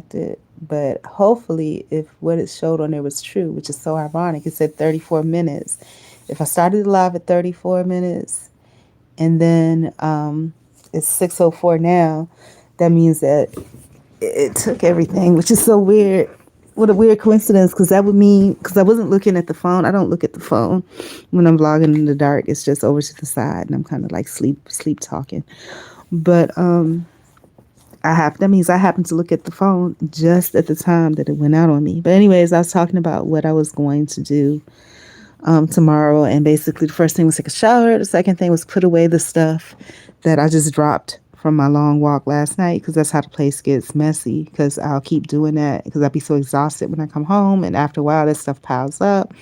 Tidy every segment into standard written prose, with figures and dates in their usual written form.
disconnected. But hopefully, if what it showed on there was true, which is so ironic, it said 34 minutes. If I started live at 34 minutes and then it's 6:04 now, that means that it took everything, which is so weird. What a weird coincidence, because that would mean, because I wasn't looking at the phone. I don't look at the phone when I'm vlogging in the dark. It's just over to the side, and I'm kind of like sleep talking. But that means I happened to look at the phone just at the time that it went out on me. But anyways, I was talking about what I was going to do tomorrow, and basically the first thing was take a shower. The second thing was put away the stuff that I just dropped from my long walk last night, because that's how the place gets messy, because I'll keep doing that because I'll be so exhausted when I come home, and after a while that stuff piles up,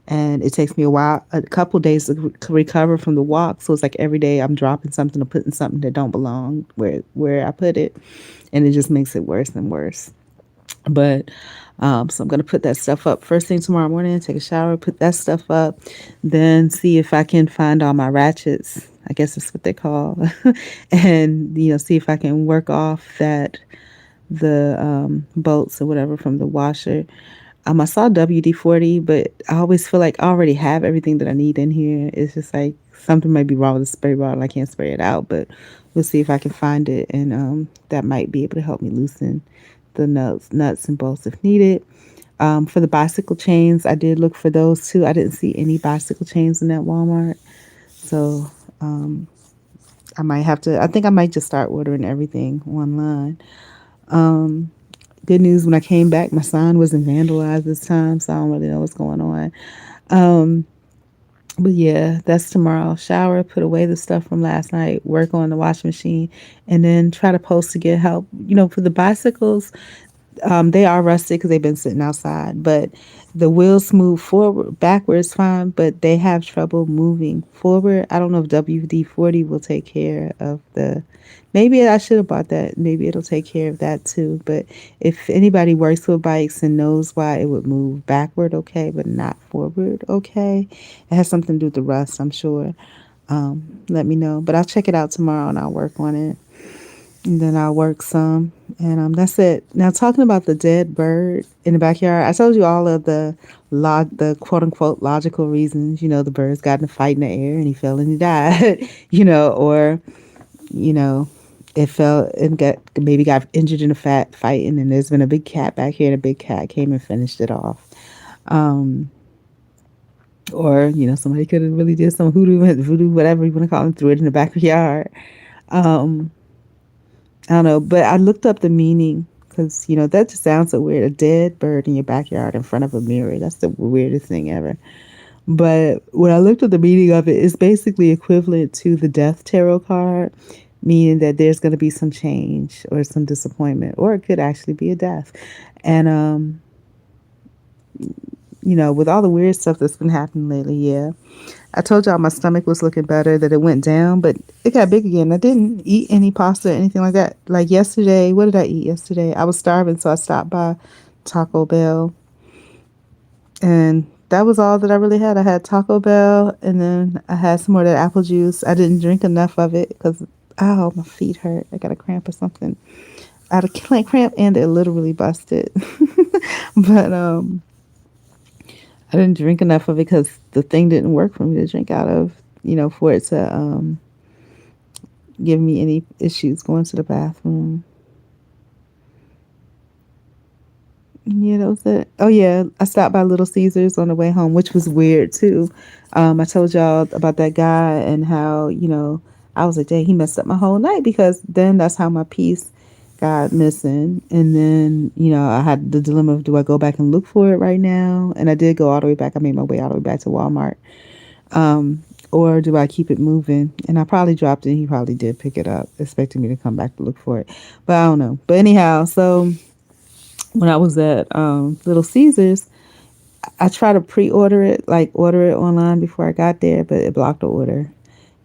and it takes me a couple days to recover from the walk. So it's like every day I'm dropping something or putting something that don't belong where I put it, and it just makes it worse and worse. But so I'm gonna put that stuff up first thing tomorrow morning. Take a shower, put that stuff up, then see if I can find all my ratchets. I guess that's what they call, and see if I can work off the bolts or whatever from the washer. I saw WD-40, but I always feel like I already have everything that I need in here. It's just like something might be wrong with the spray bottle. I can't spray it out, but we'll see if I can find it, and that might be able to help me loosen the nuts and bolts if needed. For the bicycle chains, I did look for those too. I didn't see any bicycle chains in that Walmart, so I might have to. I think I might just start ordering everything online. Good news, when I came back, my sign wasn't vandalized this time, so I don't really know what's going on. Um, but yeah, that's tomorrow. Shower, put away the stuff from last night, work on the washing machine, and then try to post to get help. For the bicycles, they are rusted because they've been sitting outside, but the wheels move forward, backwards fine, but they have trouble moving forward. I don't know if WD-40 will take care of maybe I should have bought that. Maybe it'll take care of that too. But if anybody works with bikes and knows why it would move backward, okay, but not forward, okay, it has something to do with the rust, I'm sure. Let me know. But I'll check it out tomorrow and I'll work on it. And then I'll work some. And that's it. Now, talking about the dead bird in the backyard, I told you all of the quote unquote logical reasons. The bird's got in a fight in the air and he fell and he died, or, you know, it fell and got injured in a fighting, and there's been a big cat back here and a big cat came and finished it off. Um, or, somebody could have really did some voodoo, whatever you want to call it, threw it in the backyard. Um, I don't know, but I looked up the meaning because, that just sounds so weird. A dead bird in your backyard in front of a mirror. That's the weirdest thing ever. But when I looked at the meaning of it, it's basically equivalent to the death tarot card, meaning that there's going to be some change or some disappointment, or it could actually be a death. And, with all the weird stuff that's been happening lately, yeah. I told y'all my stomach was looking better, that it went down, but it got big again. I didn't eat any pasta or anything like that. Like yesterday, what did I eat yesterday? I was starving, so I stopped by Taco Bell, and that was all that I really had. I had Taco Bell, and then I had some more of that apple juice. I didn't drink enough of it because, oh, my feet hurt. I got a cramp or something. I had a cramp, and it literally busted. But I didn't drink enough of it because the thing didn't work for me to drink out of, for it to give me any issues going to the bathroom. Yeah, that was it. Oh, yeah, I stopped by Little Caesars on the way home, which was weird, too. I told y'all about that guy and how, I was like, dang, he messed up my whole night, because then that's how my peace got missing. And then, I had the dilemma of, do I go back and look for it right now? And I did go all the way back. I made my way all the way back to Walmart. Or do I keep it moving? And I probably dropped it, and he probably did pick it up, expecting me to come back to look for it. But I don't know. But anyhow, so when I was at Little Caesars, I tried to pre-order it, like order it online before I got there, but it blocked the order.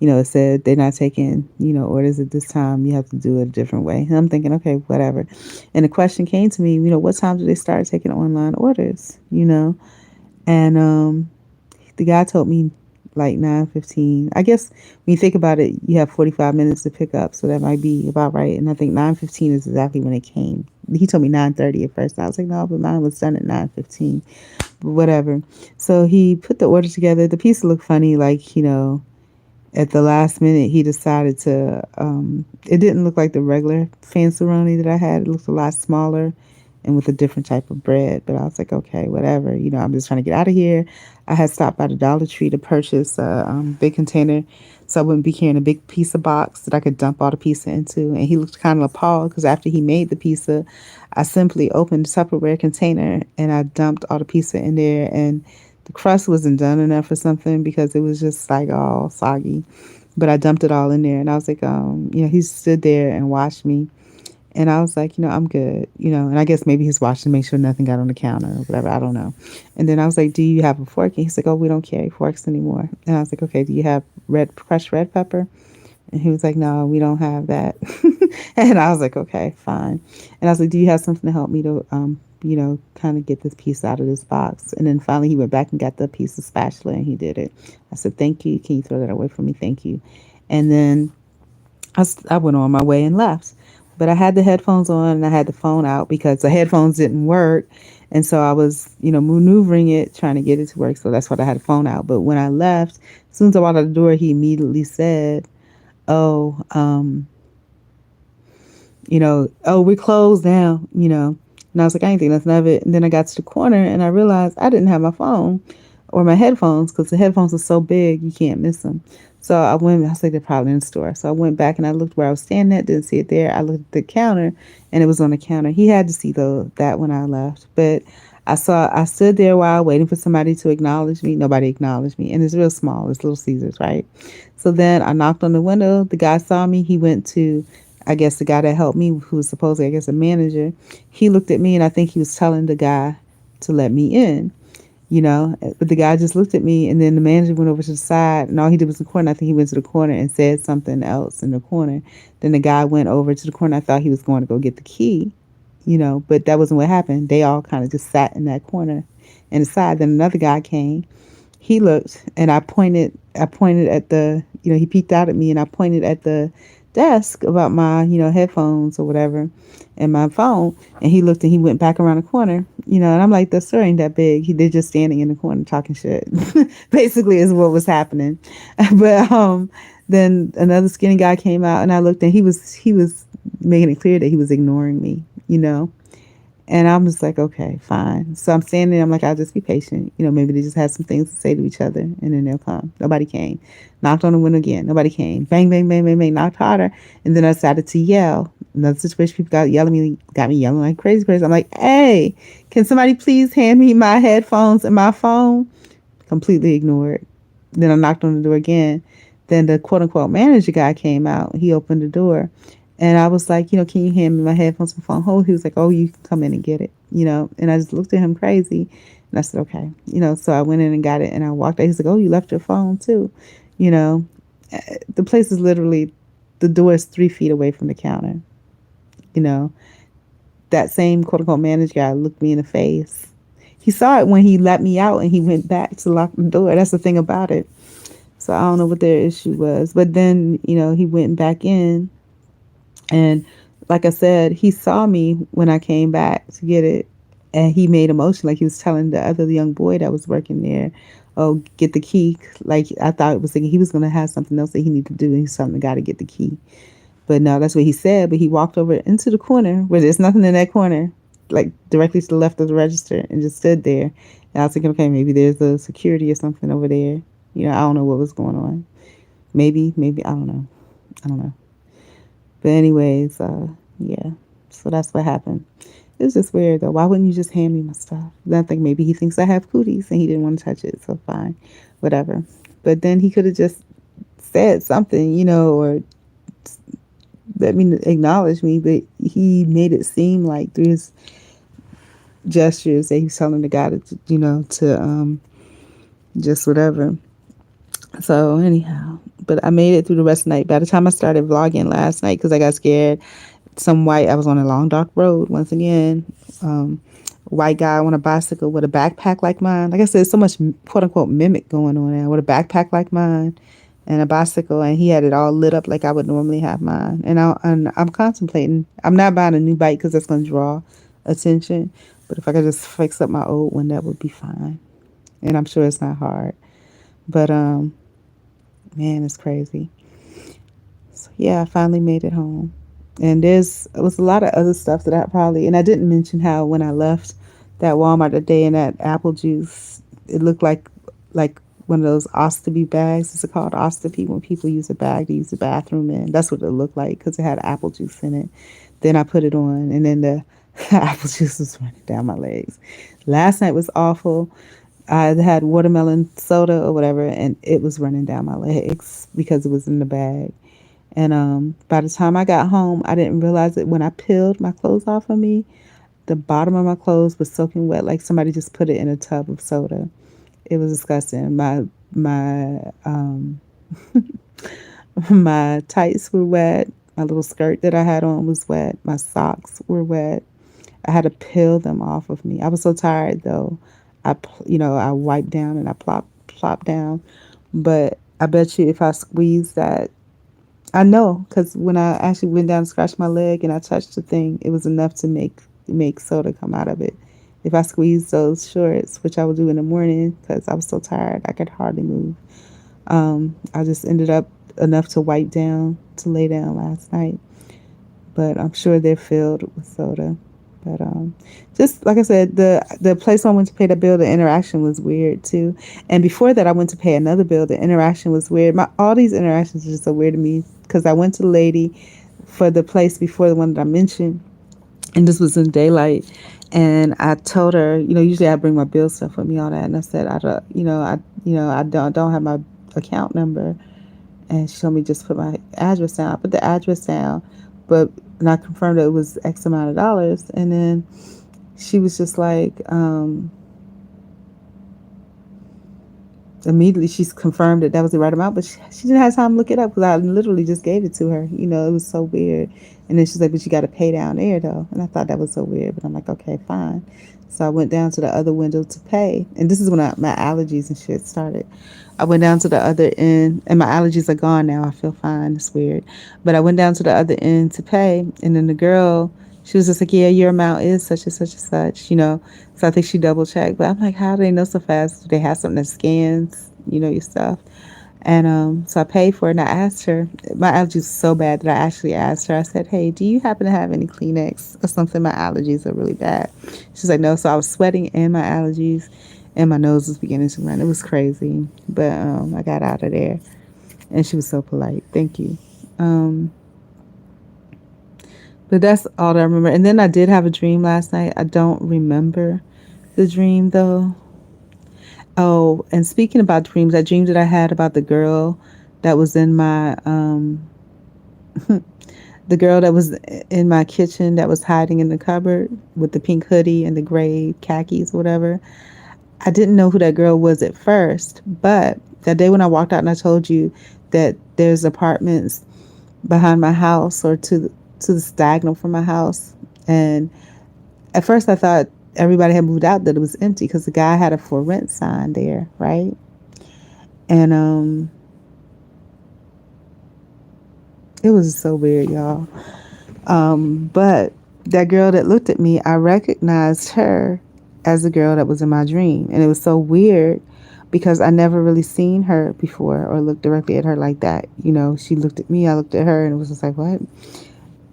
It said they're not taking, orders at this time. You have to do it a different way. And I'm thinking, okay, whatever. And the question came to me, what time do they start taking online orders? And the guy told me like 9:15. I guess when you think about it, you have 45 minutes to pick up, so that might be about right. And I think 9:15 is exactly when it came. He told me 9:30 at first. And I was like, no, but mine was done at 9:15. But whatever. So he put the order together. The pizza looked funny, like, at the last minute he decided to it didn't look like the regular fanceroni that I had. It looked a lot smaller and with a different type of bread. But I was like, okay, whatever. I'm just trying to get out of here. I had stopped by the Dollar Tree to purchase a big container so I wouldn't be carrying a big pizza box that I could dump all the pizza into. And he looked kind of appalled because after he made the pizza, I simply opened the Tupperware container and I dumped all the pizza in there, and the crust wasn't done enough or something because it was just like all soggy. But I dumped it all in there, and I was like, he stood there and watched me. And I was like, I'm good, and I guess maybe he's watching to make sure nothing got on the counter or whatever. I don't know. And then I was like, do you have a fork? And he's like, oh, we don't carry forks anymore. And I was like, okay, do you have crushed red pepper? And he was like, no, we don't have that. And I was like, okay, fine. And I was like, do you have something to help me to, kind of get this piece out of this box? And then finally he went back and got the piece of spatula and he did it. I said, thank you. Can you throw that away for me? Thank you. And then I went on my way and left. But I had the headphones on and I had the phone out because the headphones didn't work. And so I was, maneuvering it, trying to get it to work. So that's why I had the phone out. But when I left, as soon as I walked out the door, he immediately said, oh, oh, we're closed now, And I was like, I ain't think nothing of it. And then I got to the corner and I realized I didn't have my phone or my headphones because the headphones are so big, you can't miss them. So I was like, they're probably in the store. So I went back and I looked where I was standing at, didn't see it there. I looked at the counter and it was on the counter. He had to see that when I left. But I stood there a while waiting for somebody to acknowledge me. Nobody acknowledged me. And it's real small. It's Little Caesars, right? So then I knocked on the window. The guy saw me. He went to, I guess, the guy that helped me, who was supposedly, I guess, a manager. He looked at me and I think he was telling the guy to let me in. But the guy just looked at me and then the manager went over to the side and all he did was the corner. I think he went to the corner and said something else in the corner. Then the guy went over to the corner. I thought he was going to go get the key, but that wasn't what happened. They all kind of just sat in that corner and aside. Then another guy came. He looked and I pointed at the, he peeked out at me and I pointed at the desk about my, headphones or whatever and my phone. And he looked and he went back around the corner, and I'm like, the store ain't that big. They're just standing in the corner talking shit. Basically is what was happening. But then another skinny guy came out and I looked and he was making it clear that he was ignoring me, And I'm just like, okay, fine. So I'm standing there. I'm like, I'll just be patient. Maybe they just had some things to say to each other and then they'll come. Nobody came. Knocked on the window again. Nobody came. Bang, bang, bang, bang, bang. Knocked harder. And then I started to yell. Another situation, people got me yelling like crazy, crazy. I'm like, hey, can somebody please hand me my headphones and my phone? Completely ignored. Then I knocked on the door again. Then the quote unquote manager guy came out. He opened the door. And I was like, can you hand me my headphones and phone? He was like, oh, you can come in and get it, And I just looked at him crazy. And I said, okay. So I went in and got it. And I walked out. He's like, oh, you left your phone too. The place is literally, the door is 3 feet away from the counter. That same quote unquote manager guy looked me in the face. He saw it when he let me out and he went back to lock the door. That's the thing about it. So I don't know what their issue was. But then, he went back in. And like I said, he saw me when I came back to get it. And he made a motion like he was telling the other young boy that was working there, oh, get the key. Like I thought it was thinking he was going to have something else that he needed to do. And he's telling the guy to get the key. But no, that's what he said. But he walked over into the corner where there's nothing in that corner, like directly to the left of the register, and just stood there. And I was thinking, okay, maybe there's a security or something over there. I don't know what was going on. Maybe, I don't know. But anyways, yeah. So that's what happened. It was just weird though. Why wouldn't you just hand me my stuff? Then I think maybe he thinks I have cooties and he didn't want to touch it. So fine, whatever. But then he could have just said something, or let me acknowledge me. But he made it seem like through his gestures that he's telling the guy to just whatever. So anyhow, but I made it through the rest of the night. By the time I started vlogging last night, because I got scared, I was on a long dark road once again, white guy on a bicycle with a backpack like mine. Like I said, so much quote unquote mimic going on now, with a backpack like mine and a bicycle, and he had it all lit up like I would normally have mine. And I'm contemplating. I'm not buying a new bike because that's going to draw attention. But if I could just fix up my old one, that would be fine. And I'm sure it's not hard. But man, it's crazy. So yeah, I finally made it home. And it was a lot of other stuff that I probably, and I didn't mention how when I left that Walmart today in that apple juice, it looked like one of those Ostomy bags. Is it called Ostomy when people use a bag to use the bathroom in? That's what it looked like because it had apple juice in it. Then I put it on, and then the apple juice was running down my legs. Last night was awful. I had watermelon soda or whatever, and it was running down my legs because it was in the bag. And by the time I got home, I didn't realize it when I peeled my clothes off of me. The bottom of my clothes was soaking wet, like somebody just put it in a tub of soda. It was disgusting. My my tights were wet. My little skirt that I had on was wet. My socks were wet. I had to peel them off of me. I was so tired though. I wiped down and I plopped down. But I bet you if I squeezed that, I know because when I actually went down and scratched my leg and I touched the thing, it was enough to make soda come out of it. If I squeezed those shorts, which I would do in the morning because I was so tired, I could hardly move. I just ended up enough to wipe down to lay down last night, but I'm sure they're filled with soda. But just like I said, the place I went to pay the bill, the interaction was weird too. And before that, I went to pay another bill. The interaction was weird. All these interactions are just so weird to me because I went to the lady for the place before the one that I mentioned, and this was in daylight. And I told her, usually I bring my bill stuff with me, all that, and I said, I don't, I don't have my account number, and she told me just put my address down. I put the address down, but and I confirmed that it was X amount of dollars, and then she was just like, immediately she's confirmed that was the right amount, but she didn't have time to look it up because I literally just gave it to her. It was so weird. And then she's like, but you got to pay down there though. And I thought that was so weird, but I'm like, okay, fine. So I went down to the other window to pay. And this is when my allergies and shit started. I went down to the other end, and my allergies are gone now. I feel fine. It's weird. But I went down to the other end to pay. And then the girl, she was just like, yeah, your amount is such and such and such. So I think she double checked. But I'm like, how do they know so fast? Do they have something that scans, your stuff? And so I paid for it, and I asked her. My allergies were so bad that I actually asked her. I said, hey, do you happen to have any Kleenex or something? My allergies are really bad. She's like, no. So I was sweating and my allergies, and my nose was beginning to run. It was crazy. But I got out of there, and she was so polite. Thank you. But that's all that I remember. And then I did have a dream last night. I don't remember the dream, though. Oh, and speaking about dreams, that dream that I had about the girl that was in my the girl that was in my kitchen that was hiding in the cupboard with the pink hoodie and the gray khakis, whatever. I didn't know who that girl was at first, but that day when I walked out and I told you that there's apartments behind my house or to the diagonal from my house, and at first I thought everybody had moved out, that it was empty because the guy had a for rent sign there, right? And it was so weird, y'all. But that girl that looked at me, I recognized her as the girl that was in my dream, and it was so weird because I never really seen her before or looked directly at her like that. She looked at me, I looked at her, and it was just like, what?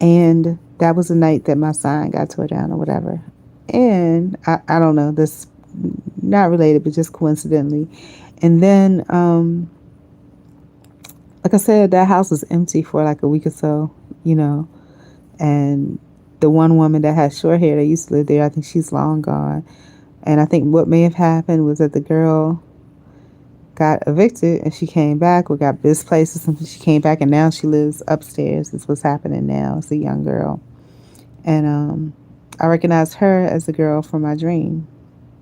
And that was the night that my sign got tore down or whatever. And I don't know, this not related, but just coincidentally. And then, like I said, that house was empty for like a week or so, and the one woman that had short hair that used to live there, I think she's long gone. And I think what may have happened was that the girl got evicted and she came back or got displaced or something. She came back and now she lives upstairs. That's what's happening now. It's a young girl. And I recognized her as the girl from my dream,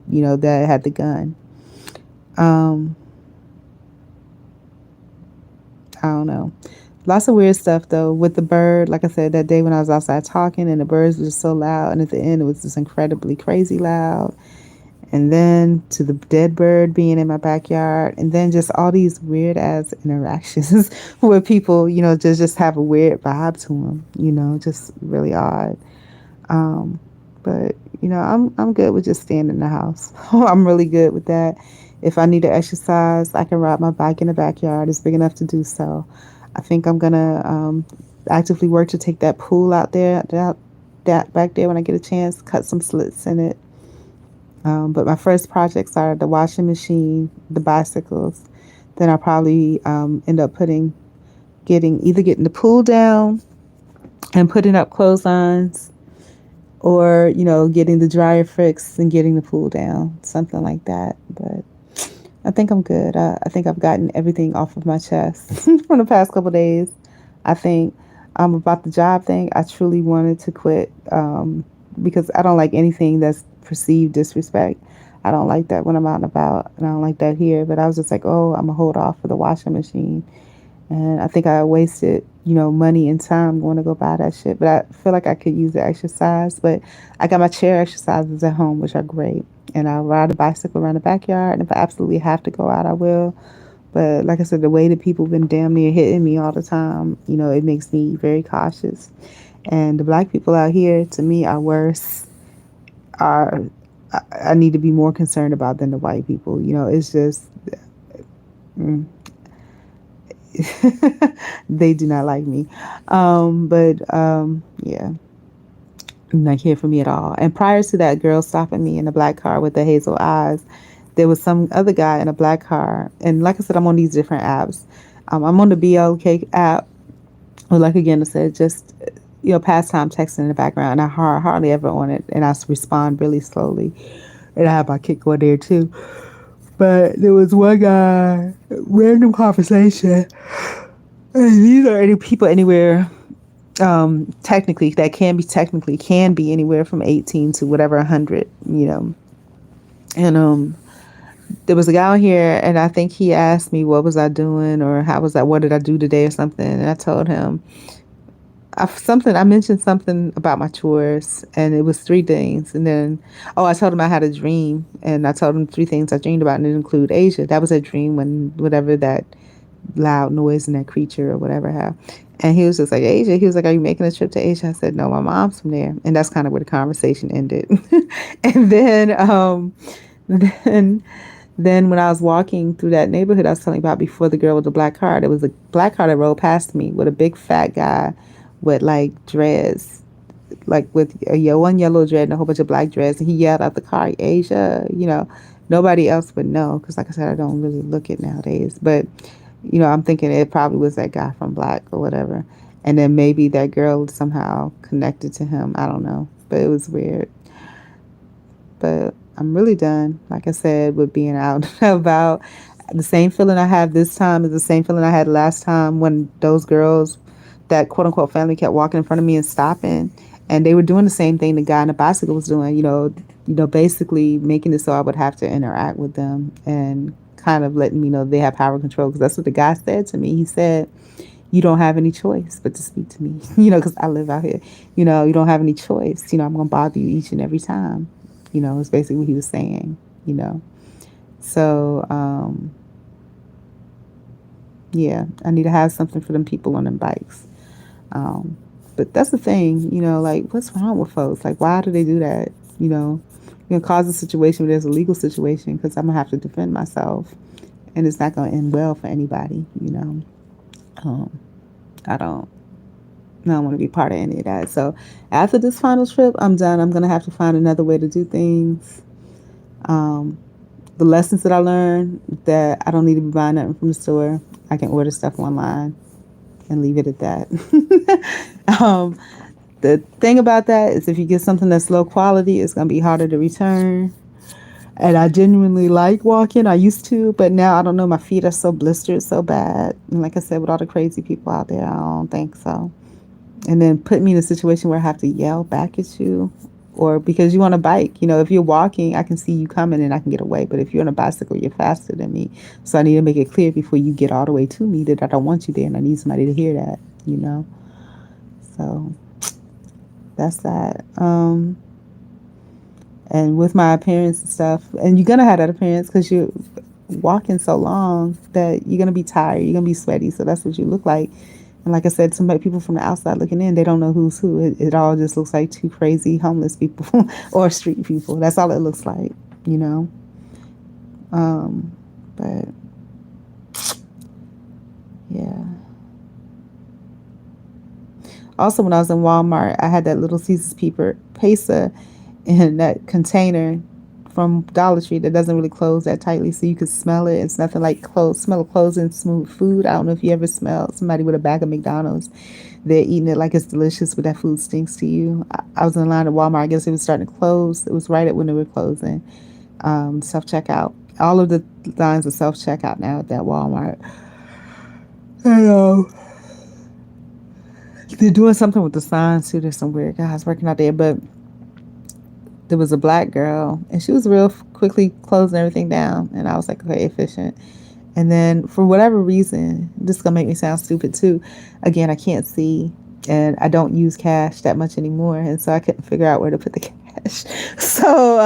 that had the gun. I don't know. Lots of weird stuff though with the bird. Like I said, that day when I was outside talking and the birds were just so loud, and at the end it was just incredibly crazy loud. And then to the dead bird being in my backyard, and then just all these weird ass interactions where people, just have a weird vibe to them. Just really odd. Um, but I'm good with just staying in the house. I'm really good with that. If I need to exercise, I can ride my bike in the backyard. It's big enough to do so. I think I'm gonna actively work to take that pool out there, that back there when I get a chance, cut some slits in it. But my first projects are the washing machine, the bicycles. Then I'll probably end up getting the pool down and putting up clotheslines, or getting the dryer fixed and getting the pool down, something like that. But I think I'm good. I think I've gotten everything off of my chest from the past couple of days. I think about the job thing, I truly wanted to quit, because I don't like anything that's perceived disrespect. I don't like that when I'm out and about, and I don't like that here. But I was just like, oh, I'm gonna hold off for the washing machine. And I think I wasted, money and time going to go buy that shit. But I feel like I could use the exercise. But I got my chair exercises at home, which are great. And I'll ride a bicycle around the backyard. And if I absolutely have to go out, I will. But like I said, the way that people have been damn near hitting me all the time, it makes me very cautious. And the black people out here, to me, are worse. Are I need to be more concerned about than the white people. It's just, mm, they do not like me. But yeah, not here for me at all. And prior to that girl stopping me in a black car with the hazel eyes, there was some other guy in a black car. And like I said, I'm on these different apps. I'm on the BLK app. Or like again, I said, just pastime texting in the background. And I hardly ever on it, and I respond really slowly. And I have my kick on there too. But there was one guy, random conversation. And these are any people anywhere, technically, that can be anywhere from 18 to whatever 100. And there was a guy on here, and I think he asked me what was I doing, or what did I do today or something. And I told him I mentioned something about my chores, and it was three things. And then, I told him I had a dream, and I told him three things I dreamed about, and it include Asia. That was a dream when whatever that loud noise and that creature or whatever have. And he was just like, Asia. He was like, are you making a trip to Asia? I said, no, my mom's from there. And that's kind of where the conversation ended. And then then when I was walking through that neighborhood I was telling you about before, the girl with the black car, there was a black car that rolled past me with a big fat guy with like dreads, like with one yellow dread and a whole bunch of black dreads. And he yelled out the car, Asia. Nobody else would know because, like I said, I don't really look it nowadays. But, I'm thinking it probably was that guy from Black or whatever. And then maybe that girl somehow connected to him. I don't know. But it was weird. But I'm really done, like I said, with being out and about. The same feeling I have this time is the same feeling I had last time when those girls, that quote unquote family, kept walking in front of me and stopping. And they were doing the same thing the guy on the bicycle was doing, basically making it so I would have to interact with them and kind of letting me know they have power control. Because that's what the guy said to me. He said, you don't have any choice but to speak to me, because I live out here. You don't have any choice. I'm going to bother you each and every time. It's basically what he was saying. So, yeah, I need to have something for them people on them bikes. But that's the thing, like, what's wrong with folks? Like, why do they do that? You're going to cause a situation where there's a legal situation because I'm going to have to defend myself. And it's not going to end well for anybody. I don't want to be part of any of that. So after this final trip, I'm done. I'm going to have to find another way to do things. The lessons that I learned, that I don't need to be buying nothing from the store. I can order stuff online and leave it at that. The thing about that is if you get something that's low quality, it's going to be harder to return. And I genuinely like walking. I used to, but now I don't know. My feet are so blistered so bad. And like I said, with all the crazy people out there, I don't think so. And then put me in a situation where I have to yell back at you. or because you on a bike. If you're walking, I can see you coming and I can get away. But if you're on a bicycle, you're faster than me. So I need to make it clear before you get all the way to me that I don't want you there, and I need somebody to hear that. So that's that. And with my appearance and stuff, and you're gonna have that appearance because you're walking so long that you're gonna be tired, you're gonna be sweaty. So that's what you look like. And like I said, some people from the outside looking in, they don't know who's who. It all just looks like two crazy homeless people or street people. That's all it looks like, you know. But yeah. Also, when I was in Walmart, I had that little Caesar's pizza in that container from Dollar Tree that doesn't really close that tightly, so you could smell it. It's nothing like smell of clothes and smooth food. I don't know if you ever smelled somebody with a bag of McDonald's. They're eating it like it's delicious, but that food stinks to you. I was in line at Walmart. I guess it was starting to close. It was right at when they were closing. Self checkout. All of the lines are self checkout now at that Walmart. And they're doing something with the signs too. There's some weird guys working out there, but there was a black girl and she was real quickly closing everything down. And I was like, okay, efficient. And then for whatever reason, this is going to make me sound stupid too. Again, I can't see and I don't use cash that much anymore. And so I couldn't figure out where to put the cash. So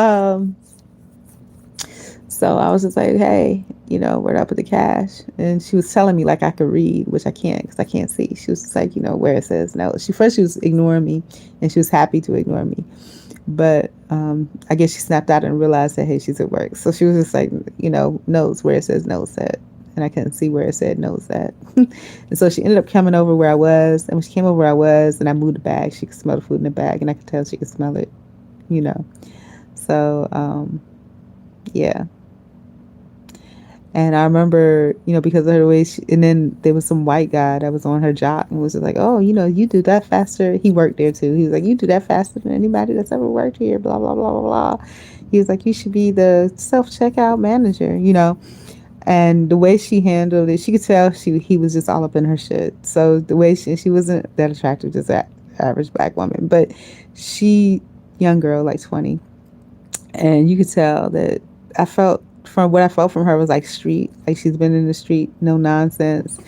I was just like, hey, where do I put the cash? And she was telling me like I could read, which I can't because I can't see. She was just like, where it says no. She was ignoring me and she was happy to ignore me. But I guess she snapped out and realized that, hey, she's at work. So she was just like, knows where it says nose at. And I couldn't see where it said nose at. And so she ended up coming over where I was. And when she came over where I was and I moved the bag, she could smell the food in the bag. And I could tell she could smell it, So, yeah. And I remember, because of her way, and then there was some white guy that was on her job and was just like, oh, you do that faster. He worked there too. He was like, you do that faster than anybody that's ever worked here, blah, blah, blah, blah, blah. He was like, you should be the self-checkout manager, And the way she handled it, she could tell he was just all up in her shit. So the way she wasn't that attractive, just that average black woman. But young girl, like 20. And you could tell that from what I felt from her was like street, like she's been in the street, no nonsense.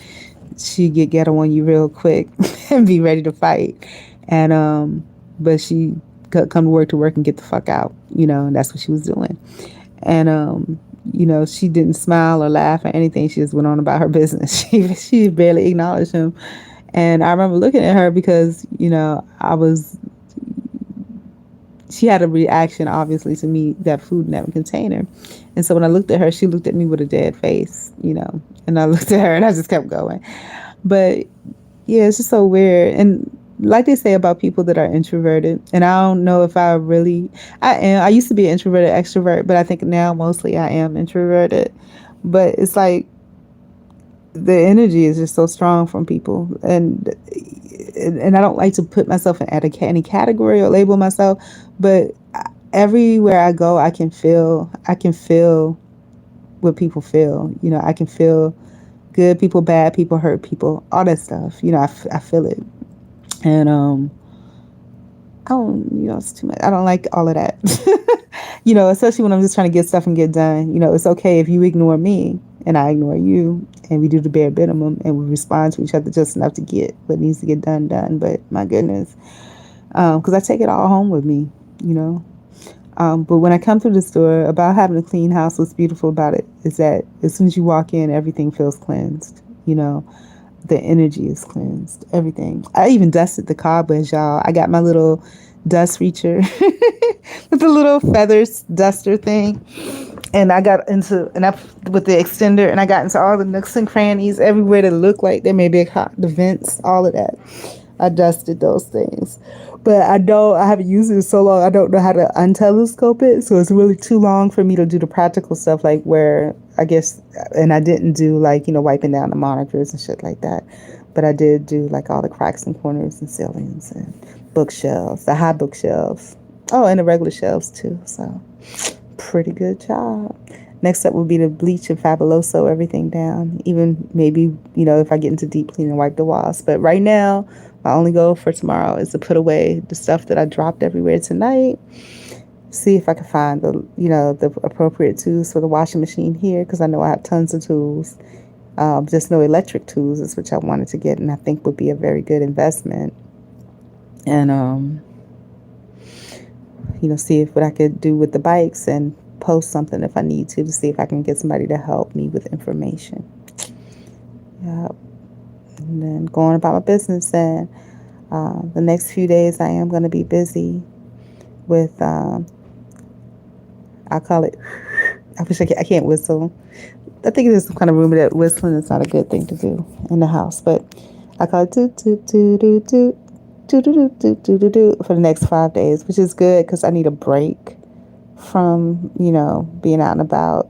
She get ghetto on you real quick and be ready to fight. And but she could come to work and get the fuck out, and that's what she was doing. And she didn't smile or laugh or anything. She just went on about her business. She barely acknowledged him. And I remember looking at her because, she had a reaction, obviously, to me, that food in that container. And so when I looked at her, she looked at me with a dead face, and I looked at her and I just kept going. But yeah, it's just so weird. And like they say about people that are introverted, and I don't know if I am. I used to be an introverted extrovert, but I think now mostly I am introverted. But it's like the energy is just so strong from people. And I don't like to put myself in any category or label myself, but everywhere I go, I can feel what people feel. I can feel good people, bad people, hurt people, all that stuff. I feel it. And I don't, it's too much. I don't like all of that. Especially when I'm just trying to get stuff and get done. It's okay if you ignore me and I ignore you and we do the bare minimum and we respond to each other just enough to get what needs to get done. But my goodness, because I take it all home with me, But when I come through the store, about having a clean house, what's beautiful about it is that as soon as you walk in, everything feels cleansed, The energy is cleansed. Everything. I even dusted the cobwebs, y'all. I got my little dust reacher with the little feathers duster thing. And I got into, with the extender, and I got into all the nooks and crannies, everywhere that looked like there may be the vents, all of that. I dusted those things. But I haven't used it in so long, I don't know how to untelescope it. So it's really too long for me to do the practical stuff, like where, I guess, and I didn't do like, wiping down the monitors and shit like that. But I did do like all the cracks and corners and ceilings and bookshelves, the high bookshelves. Oh, and the regular shelves too. So pretty good job. Next up would be to bleach and Fabuloso everything down. Even maybe, if I get into deep clean and wipe the walls. But right now, My only goal for tomorrow is to put away the stuff that I dropped everywhere tonight. See if I can find the appropriate tools for the washing machine here, because I know I have tons of tools. Just no electric tools is which I wanted to get, and I think would be a very good investment. And see if what I could do with the bikes and post something if I need to see if I can get somebody to help me with information. Yeah. And then going about my business. And the next few days I am going to be busy with, I call it, I wish I can't whistle. I think there's some kind of rumor that whistling is not a good thing to do in the house, but I call it toot toot toot toot toot toot toot toot toot toot toot for the next 5 days, which is good because I need a break from being out and about.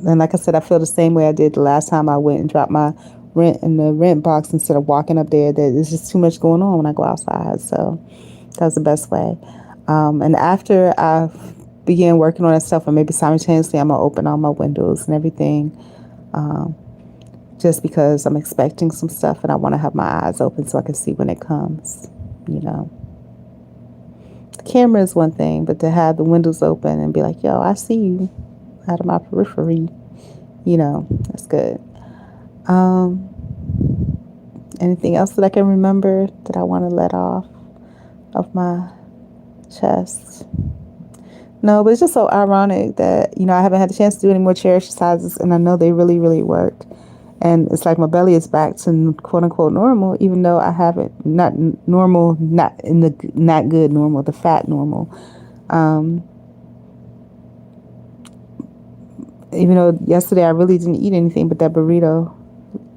And like I said, I feel the same way I did the last time I went and dropped my rent in the rent box instead of walking up there. That there's just too much going on when I go outside. So that's the best way. And after I begin working on that stuff, and maybe simultaneously I'm gonna open all my windows and everything, just because I'm expecting some stuff and I want to have my eyes open so I can see when it comes. The camera is one thing, but to have the windows open and be like, yo, I see you out of my periphery, that's good. Anything else that I can remember that I want to let off of my chest? No, but it's just so ironic that, I haven't had a chance to do any more chair exercises, and I know they really, really worked. And it's like my belly is back to quote unquote normal, even though I haven't, not normal, not in the not good normal, the fat normal. Even though yesterday I really didn't eat anything but that burrito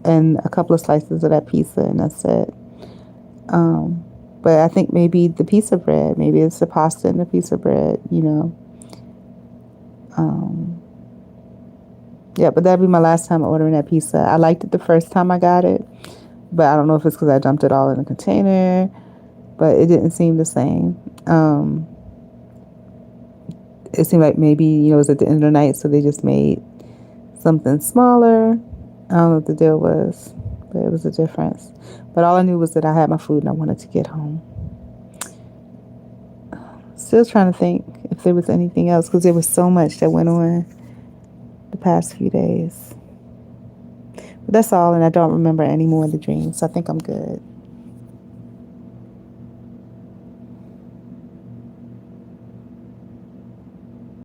and a couple of slices of that pizza, and that's it. But I think maybe the pizza bread, maybe it's the pasta and the pizza bread, Yeah, but that'd be my last time ordering that pizza. I liked it the first time I got it, but I don't know if it's because I dumped it all in a container, but it didn't seem the same. It seemed like maybe, it was at the end of the night, so they just made something smaller. I don't know what the deal was, but it was a difference. But all I knew was that I had my food and I wanted to get home. Still trying to think if there was anything else, because there was so much that went on the past few days. But that's all, and I don't remember any more of the dreams, so I think I'm good.